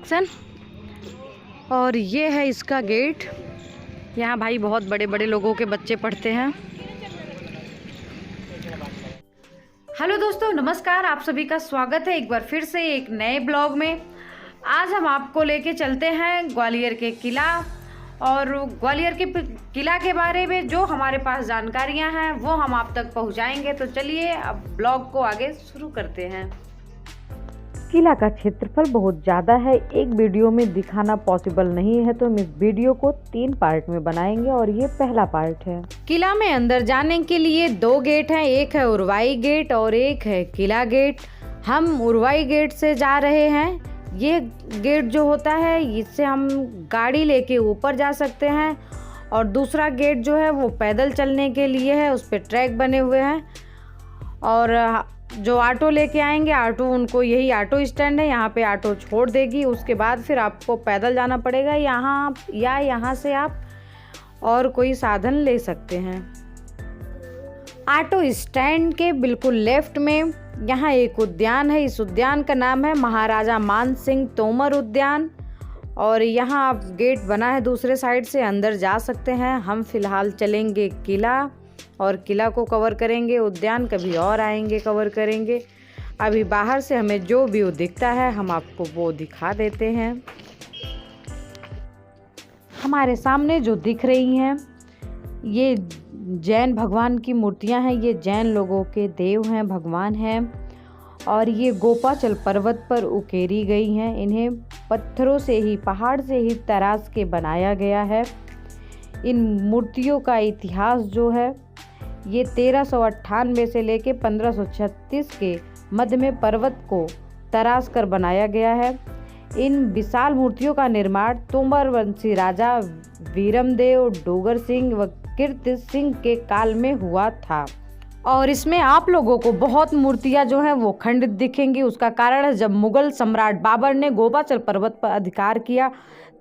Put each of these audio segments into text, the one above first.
Section और ये है इसका गेट। यहाँ भाई बहुत बड़े बड़े लोगों के बच्चे पढ़ते हैं। हेलो दोस्तों, नमस्कार। आप सभी का स्वागत है एक बार फिर से एक नए ब्लॉग में। आज हम आपको लेके चलते हैं ग्वालियर के किला, और ग्वालियर के किला के बारे में जो हमारे पास जानकारियां हैं वो हम आप तक पहुंचाएंगे। तो चलिए अब ब्लॉग को आगे शुरू करते हैं। किला का क्षेत्रफल बहुत ज़्यादा है, एक वीडियो में दिखाना पॉसिबल नहीं है, तो हम इस वीडियो को 3 पार्ट में बनाएंगे और ये पहला पार्ट है। किला में अंदर जाने के लिए 2 गेट हैं, एक है उरवाई गेट और एक है किला गेट। हम उरवाई गेट से जा रहे हैं। ये गेट जो होता है इससे हम गाड़ी लेके ऊपर जा सकते हैं, और दूसरा गेट जो है वो पैदल चलने के लिए है, उस पर ट्रैक बने हुए हैं। और जो ऑटो लेके आएंगे, ऑटो उनको यही ऑटो स्टैंड है, यहाँ पे ऑटो छोड़ देगी। उसके बाद फिर आपको पैदल जाना पड़ेगा यहाँ से आप और कोई साधन ले सकते हैं। ऑटो स्टैंड के बिल्कुल लेफ्ट में यहाँ एक उद्यान है। इस उद्यान का नाम है महाराजा मान सिंह तोमर उद्यान, और यहाँ आप गेट बना है दूसरे साइड से अंदर जा सकते हैं। हम फिलहाल चलेंगे किला और किला को कवर करेंगे, उद्यान कभी और आएंगे कवर करेंगे। अभी बाहर से हमें जो व्यू दिखता है हम आपको वो दिखा देते हैं। हमारे सामने जो दिख रही हैं ये जैन भगवान की मूर्तियां हैं। ये जैन लोगों के देव हैं, भगवान हैं, और ये गोपाचल पर्वत पर उकेरी गई हैं। इन्हें पत्थरों से ही, पहाड़ से ही तराश के बनाया गया है। इन मूर्तियों का इतिहास जो है ये 1398 से लेके 1536 के मध्य में पर्वत को तराश कर बनाया गया है। इन विशाल मूर्तियों का निर्माण तोमर वंशी राजा वीरमदेव, डोगर सिंह व कीर्ति सिंह के काल में हुआ था। और इसमें आप लोगों को बहुत मूर्तियां जो हैं वो खंडित दिखेंगी। उसका कारण है जब मुगल सम्राट बाबर ने गोपाचल पर्वत पर अधिकार किया,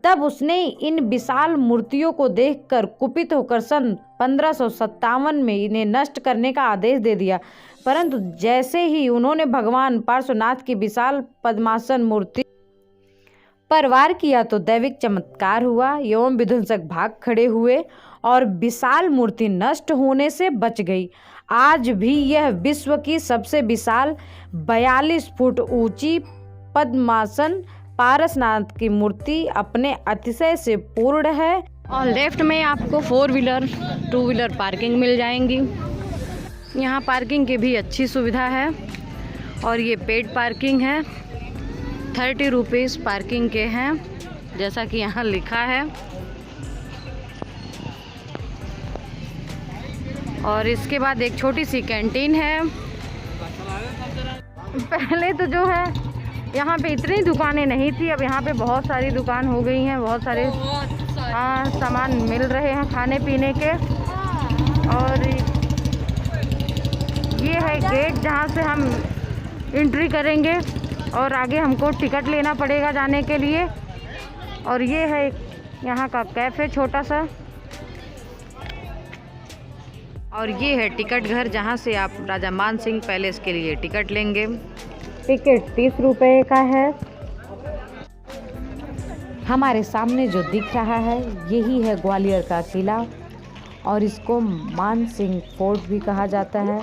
तब उसने इन विशाल मूर्तियों को देखकर कुपित होकर सन 1557 में इन्हें नष्ट करने का आदेश दे दिया। परंतु जैसे ही उन्होंने भगवान पार्श्वनाथ की विशाल पद्मासन मूर्ति पर वार किया तो दैविक चमत्कार हुआ एवं विध्वंसक भाग खड़े हुए और विशाल मूर्ति नष्ट होने से बच गई। आज भी यह विश्व की सबसे विशाल 42 फुट ऊंची पद्मासन पारसनाथ की मूर्ति अपने अतिशय से पूर्ण है। और लेफ्ट में आपको 4 व्हीलर 2 व्हीलर पार्किंग मिल जाएंगी। यहाँ पार्किंग की भी अच्छी सुविधा है, और ये पेड पार्किंग है। 30 रुपीज़ पार्किंग के हैं, जैसा कि यहाँ लिखा है। और इसके बाद एक छोटी सी कैंटीन है। पहले तो जो है यहाँ पे इतनी दुकानें नहीं थी, अब यहाँ पे बहुत सारी दुकान हो गई हैं, बहुत सारे सामान मिल रहे हैं खाने पीने के। और ये है गेट जहाँ से हम एंट्री करेंगे, और आगे हमको टिकट लेना पड़ेगा जाने के लिए। और ये है यहाँ का कैफ़े छोटा सा, और ये है टिकट घर जहाँ से आप राजा मान सिंह पैलेस के लिए टिकट लेंगे। टिकट 30 रुपये का है। हमारे सामने जो दिख रहा है यही है ग्वालियर का किला, और इसको मान सिंह फोर्ट भी कहा जाता है।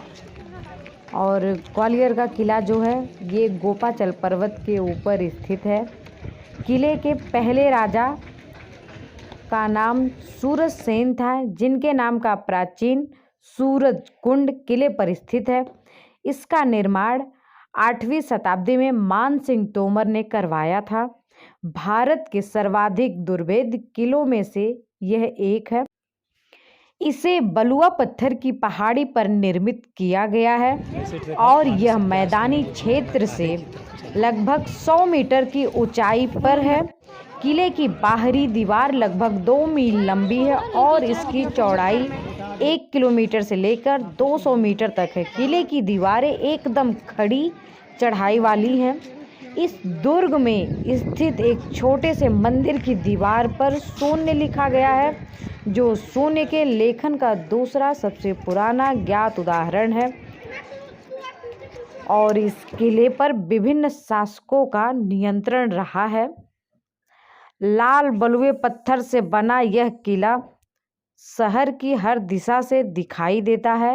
और ग्वालियर का किला जो है ये गोपाचल पर्वत के ऊपर स्थित है। किले के पहले राजा का नाम सूरज सेन था, जिनके नाम का प्राचीन सूरज कुंड किले पर स्थित है। इसका निर्माण 8वीं शताब्दी में मान सिंह तोमर ने करवाया था। भारत के सर्वाधिक दुर्भेद्य किलों में से यह एक है। इसे बलुआ पत्थर की पहाड़ी पर निर्मित किया गया है, और यह मैदानी क्षेत्र से लगभग 100 मीटर की ऊंचाई पर है। किले की बाहरी दीवार लगभग 2 मील लंबी है, और इसकी चौड़ाई 1 किलोमीटर से लेकर 200 मीटर तक है। किले की दीवारें एकदम खड़ी चढ़ाई वाली हैं। इस दुर्ग में स्थित एक छोटे से मंदिर की दीवार पर शून्य लिखा गया है, जो शून्य के लेखन का दूसरा सबसे पुराना ज्ञात उदाहरण है। और इस किले पर विभिन्न शासकों का नियंत्रण रहा है। लाल बलुए पत्थर से बना यह किला शहर की हर दिशा से दिखाई देता है।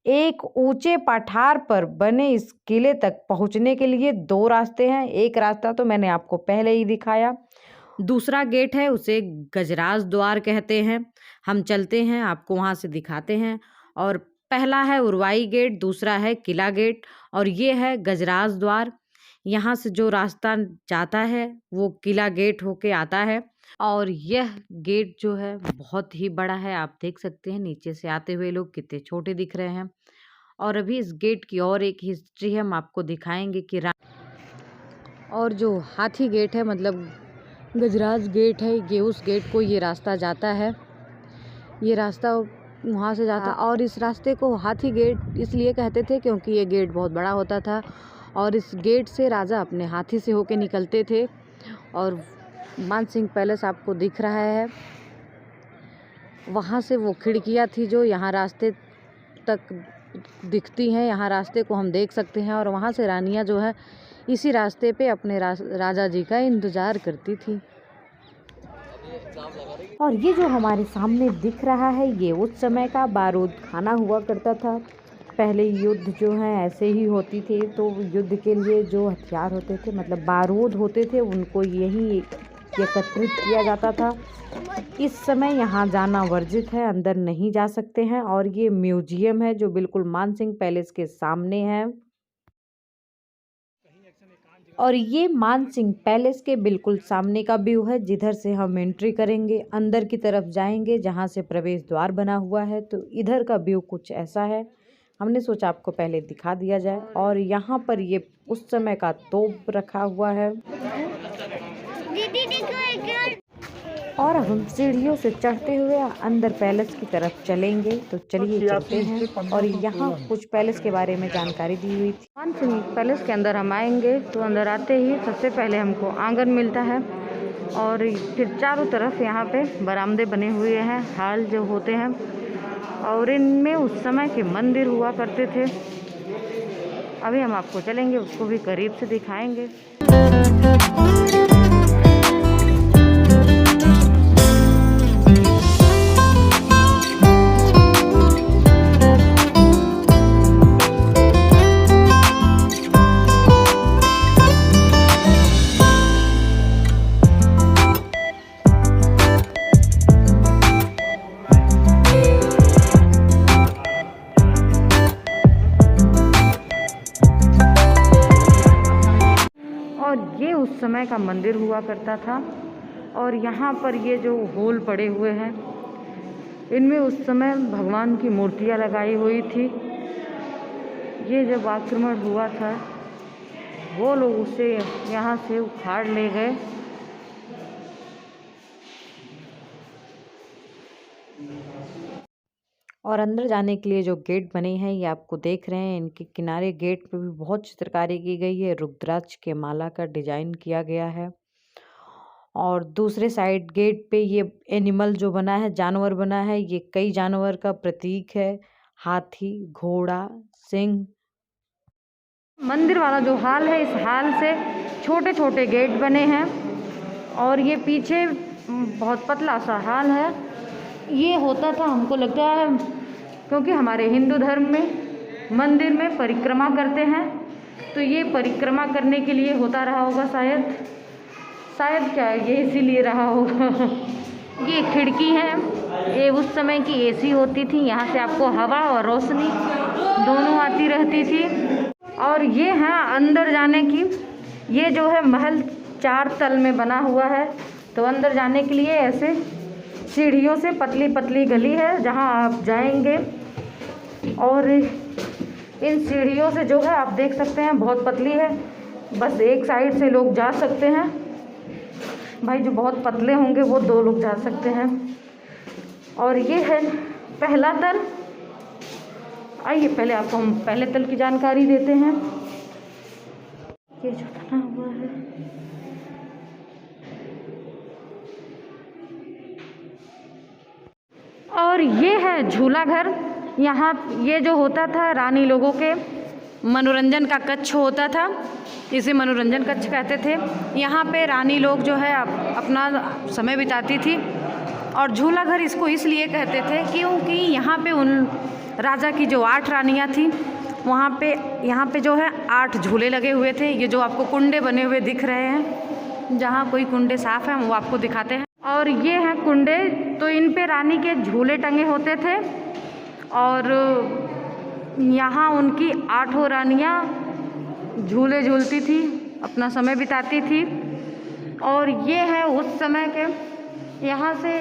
एक ऊंचे पठार पर बने इस किले तक पहुंचने के लिए 2 रास्ते हैं। एक रास्ता तो मैंने आपको पहले ही दिखाया, दूसरा गेट है उसे गजराज द्वार कहते हैं। हम चलते हैं, आपको वहां से दिखाते हैं। और पहला है उरवाई गेट, दूसरा है किला गेट और ये है गजराज द्वार। यहाँ से जो रास्ता जाता है वो किला गेट होके आता है। और यह गेट जो है बहुत ही बड़ा है, आप देख सकते हैं नीचे से आते हुए लोग कितने छोटे दिख रहे हैं। और अभी इस गेट की और एक हिस्ट्री है, हम आपको दिखाएंगे कि और जो हाथी गेट है मतलब गजराज गेट है, ये उस गेट को ये रास्ता जाता है, ये रास्ता वहाँ से जाता। और इस रास्ते को हाथी गेट इसलिए कहते थे क्योंकि ये गेट बहुत बड़ा होता था और इस गेट से राजा अपने हाथी से होके निकलते थे। और मानसिंह पैलेस आपको दिख रहा है, वहाँ से वो खिड़कियाँ थी जो यहाँ रास्ते तक दिखती हैं, यहाँ रास्ते को हम देख सकते हैं। और वहाँ से रानियाँ जो है इसी रास्ते पे अपने राजा जी का इंतज़ार करती थी। और ये जो हमारे सामने दिख रहा है ये उस समय का बारूद खाना हुआ करता था। पहले युद्ध जो है ऐसे ही होती थी, तो युद्ध के लिए जो हथियार होते थे मतलब बारूद होते थे उनको यहीं एकत्रित किया जाता था। इस समय यहाँ जाना वर्जित है, अंदर नहीं जा सकते हैं। और ये म्यूजियम है जो बिल्कुल मानसिंह पैलेस के सामने है। और ये मानसिंह पैलेस के बिल्कुल सामने का व्यू है, जिधर से हम एंट्री करेंगे, अंदर की तरफ जाएंगे जहाँ से प्रवेश द्वार बना हुआ है। तो इधर का व्यू कुछ ऐसा है, हमने सोचा आपको पहले दिखा दिया जाए। और यहाँ पर ये उस समय का तोप रखा हुआ है। और हम सीढ़ियों से चढ़ते हुए अंदर पैलेस की तरफ चलेंगे, तो चलिए चलते हैं। और यहाँ कुछ पैलेस के बारे में जानकारी दी हुई थी। मानसिंह पैलेस के अंदर हम आएंगे तो अंदर आते ही सबसे पहले हमको आंगन मिलता है और फिर चारों तरफ यहाँ पे बरामदे बने हुए हैं, हाल जो होते हैं। और इनमें उस समय के मंदिर हुआ करते थे। अभी हम आपको चलेंगे, उसको भी करीब से दिखाएंगे। ये उस समय का मंदिर हुआ करता था। और यहाँ पर ये जो होल पड़े हुए हैं इनमें उस समय भगवान की मूर्तियाँ लगाई हुई थी। ये जब आक्रमण हुआ था वो लोग उसे यहाँ से उखाड़ ले गए। और अंदर जाने के लिए जो गेट बने हैं ये आपको देख रहे हैं, इनके किनारे गेट पे भी बहुत चित्रकारी की गई है, रुद्राक्ष के माला का डिजाइन किया गया है। और दूसरे साइड गेट पे ये एनिमल जो बना है, जानवर बना है, ये कई जानवर का प्रतीक है, हाथी, घोड़ा, सिंह। मंदिर वाला जो हाल है, इस हाल से छोटे छोटे गेट बने हैं और ये पीछे बहुत पतला सा हाल है। ये होता था हमको लगता है क्योंकि हमारे हिंदू धर्म में मंदिर में परिक्रमा करते हैं, तो ये परिक्रमा करने के लिए होता रहा होगा शायद क्या ये इसीलिए रहा होगा। ये खिड़की है, ये उस समय की एसी होती थी, यहाँ से आपको हवा और रोशनी दोनों आती रहती थी। और ये है अंदर जाने की, ये जो है महल 4 तल में बना हुआ है, तो अंदर जाने के लिए ऐसे सीढ़ियों से पतली पतली गली है जहां आप जाएंगे। और इन सीढ़ियों से जो है आप देख सकते हैं बहुत पतली है, बस एक साइड से लोग जा सकते हैं। भाई जो बहुत पतले होंगे वो 2 लोग जा सकते हैं। और ये है पहला तल। आइए पहले आपको हम पहले तल की जानकारी देते हैं। ये जो बना हुआ है और ये है झूला घर। यहाँ ये जो होता था रानी लोगों के मनोरंजन का कक्ष होता था, इसे मनोरंजन कक्ष कहते थे। यहाँ पे रानी लोग जो है अपना समय बिताती थी। और झूला घर इसको इसलिए कहते थे क्योंकि यहाँ पे उन राजा की जो 8 रानियाँ थीं, यहाँ पे जो है 8 झूले लगे हुए थे। ये जो आपको कुंडे बने हुए दिख रहे हैं, जहाँ कोई कुंडे साफ़ हैं वो आपको दिखाते हैं। और ये हैं कुंडे, तो इन पे रानी के झूले टंगे होते थे और यहाँ उनकी 8 रानियाँ झूले झूलती थी, अपना समय बिताती थी। और ये है उस समय के, यहाँ से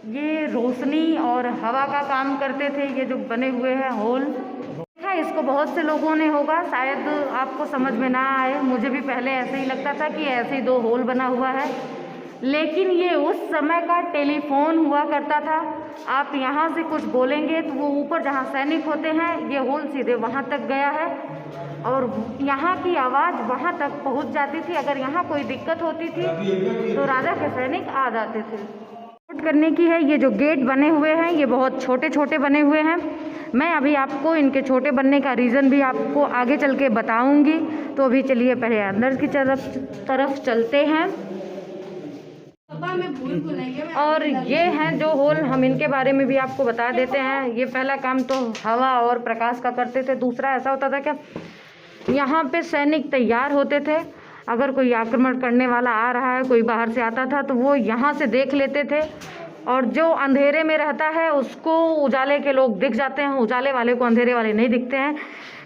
ये रोशनी और हवा का काम करते थे। ये जो बने हुए हैं होल, देखा इसको बहुत से लोगों ने होगा, शायद आपको समझ में ना आए। मुझे भी पहले ऐसे ही लगता था कि ऐसे ही 2 होल बना हुआ है, लेकिन ये उस समय का टेलीफोन हुआ करता था। आप यहाँ से कुछ बोलेंगे तो वो ऊपर जहाँ सैनिक होते हैं, ये होल सीधे वहाँ तक गया है और यहाँ की आवाज़ वहाँ तक पहुँच जाती थी। अगर यहाँ कोई दिक्कत होती थी तो राजा के सैनिक आ जाते थे। नोट करने की है, ये जो गेट बने हुए हैं ये बहुत छोटे छोटे बने हुए हैं। मैं अभी आपको इनके छोटे बनने का रीज़न भी आपको आगे चल के बताऊँगी। तो अभी चलिए पहले अंदर की तरफ चलते हैं। और ये हैं जो होल, हम इनके बारे में भी आपको बता देते हैं। ये पहला काम तो हवा और प्रकाश का करते थे। दूसरा ऐसा होता था कि यहाँ पे सैनिक तैयार होते थे। अगर कोई आक्रमण करने वाला आ रहा है, कोई बाहर से आता था तो वो यहाँ से देख लेते थे और जो अंधेरे में रहता है उसको उजाले के लोग दिख जाते हैं, उजाले वाले को अंधेरे वाले नहीं दिखते हैं,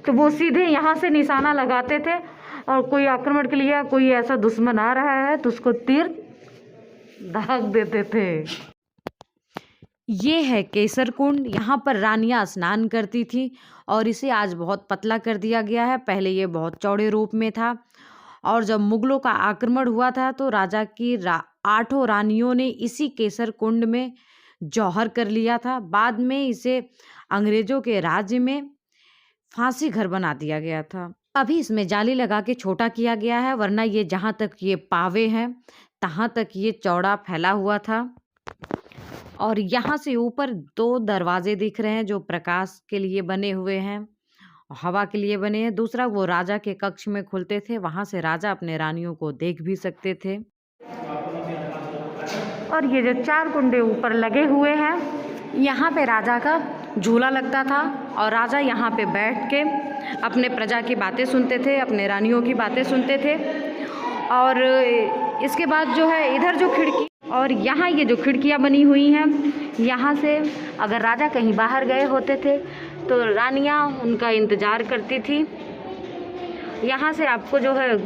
तो वो सीधे यहाँ से निशाना लगाते थे। और कोई आक्रमण के लिए कोई ऐसा दुश्मन आ रहा है तो उसको तीर दाग देते थे। ये है केसर कुंड, यहाँ पर रानियाँ स्नान करती थी और इसे आज बहुत पतला कर दिया गया है। पहले ये बहुत चौड़े रूप में था और जब मुगलों का आक्रमण हुआ था तो राजा की 8 रानियों ने इसी केसर कुंड में जौहर कर लिया था। बाद में इसे अंग्रेजों के राज्य में फांसी घर बना दिया गया था। अभी इसमें जाली लगा के छोटा किया गया है, वरना ये जहाँ तक ये पावे हैं तहाँ तक ये चौड़ा फैला हुआ था। और यहाँ से ऊपर 2 दरवाजे दिख रहे हैं जो प्रकाश के लिए बने हुए हैं, हवा के लिए बने हैं। दूसरा वो राजा के कक्ष में खुलते थे, वहाँ से राजा अपने रानियों को देख भी सकते थे। और ये जो 4 कुंडे ऊपर लगे हुए हैं, यहाँ पे राजा का झूला लगता था और राजा यहाँ पे बैठ के अपने प्रजा की बातें सुनते थे, अपने रानियों की बातें सुनते थे। और इसके बाद जो है इधर जो खिड़की, और यहाँ ये जो खिड़कियाँ बनी हुई हैं, यहाँ से अगर राजा कहीं बाहर गए होते थे तो रानियाँ उनका इंतज़ार करती थी। यहाँ से आपको जो है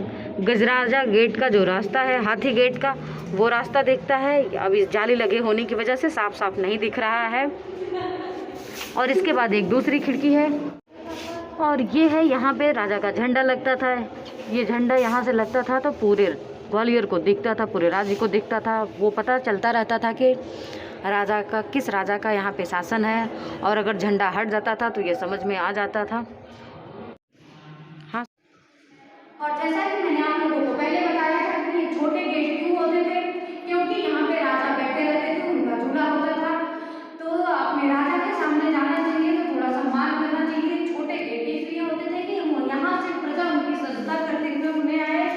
गजराजा गेट का जो रास्ता है, हाथी गेट का, वो रास्ता दिखता है। अब इस जाली लगे होने की वजह से साफ साफ नहीं दिख रहा है। और इसके बाद एक दूसरी खिड़की है और ये है, यहाँ पे राजा का झंडा लगता था। ये झंडा यहाँ से लगता था तो पूरे ग्वालियर को दिखता था, पूरे राज्य को दिखता था। वो पता चलता रहता था कि राजा का, किस राजा का यहाँ पे शासन है। और अगर झंडा हट जाता था तो ये समझ में आ जाता था। हाँ, और जैसा कि मैंने आप लोगों को पहले बताया था कि ये छोटे गेट क्यों होते थे, क्योंकि यहाँ पे राजा बैठे रहते थे, उनका झूला होता था। तो अपने राजा के सामने जाना चाहिए तो थोड़ा सम्मान करना चाहिए। छोटे गेट इसलिए होते थे कि यहाँ से प्रजा उनकी सजदा करते हुए उन्हें आए।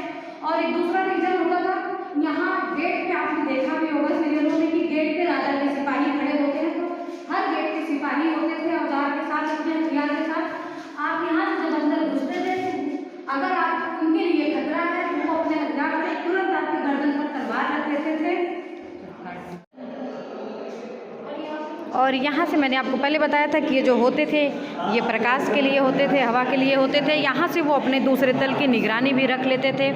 और एक दूसरा रीजन होता था, यहाँ गेट पे आपने देखा भी होगा सीरियलों में कि गेट पे राजा के सिपाही खड़े होते हैं, तो हर गेट के सिपाही होते थे औजार के साथ, अपने हथियार के साथ। आप यहाँ से जब अंदर घुसते थे, अगर आप उनके लिए खतरा है तो वो अपने हथियार से तुरंत आपके गर्दन पर तलवार रख देते थे। और यहाँ से मैंने आपको पहले बताया था कि ये जो होते थे ये प्रकाश के लिए होते थे, हवा के लिए होते थे। यहाँ से वो अपने दूसरे तल की निगरानी भी रख लेते थे।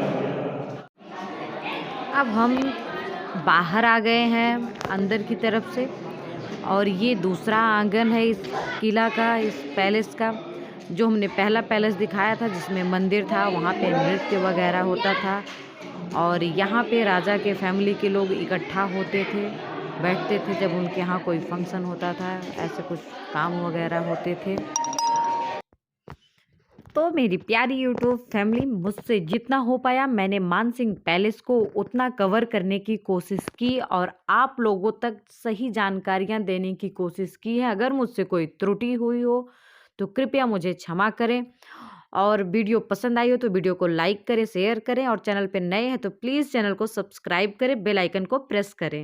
अब हम बाहर आ गए हैं अंदर की तरफ से और ये दूसरा आंगन है इस किला का, इस पैलेस का। जो हमने पहला पैलेस दिखाया था जिसमें मंदिर था, वहाँ पे नृत्य वगैरह होता था और यहाँ पे राजा के फैमिली के लोग इकट्ठा होते थे, बैठते थे जब उनके यहाँ कोई फंक्शन होता था, ऐसे कुछ काम वगैरह होते थे। तो मेरी प्यारी यूट्यूब फैमिली, मुझसे जितना हो पाया मैंने मानसिंह पैलेस को उतना कवर करने की कोशिश की और आप लोगों तक सही जानकारियाँ देने की कोशिश की है। अगर मुझसे कोई त्रुटि हुई हो तो कृपया मुझे क्षमा करें। और वीडियो पसंद आई हो तो वीडियो को लाइक करें, शेयर करें और चैनल पे नए हैं तो प्लीज़ चैनल को सब्सक्राइब करें, बेल आइकन को प्रेस करें।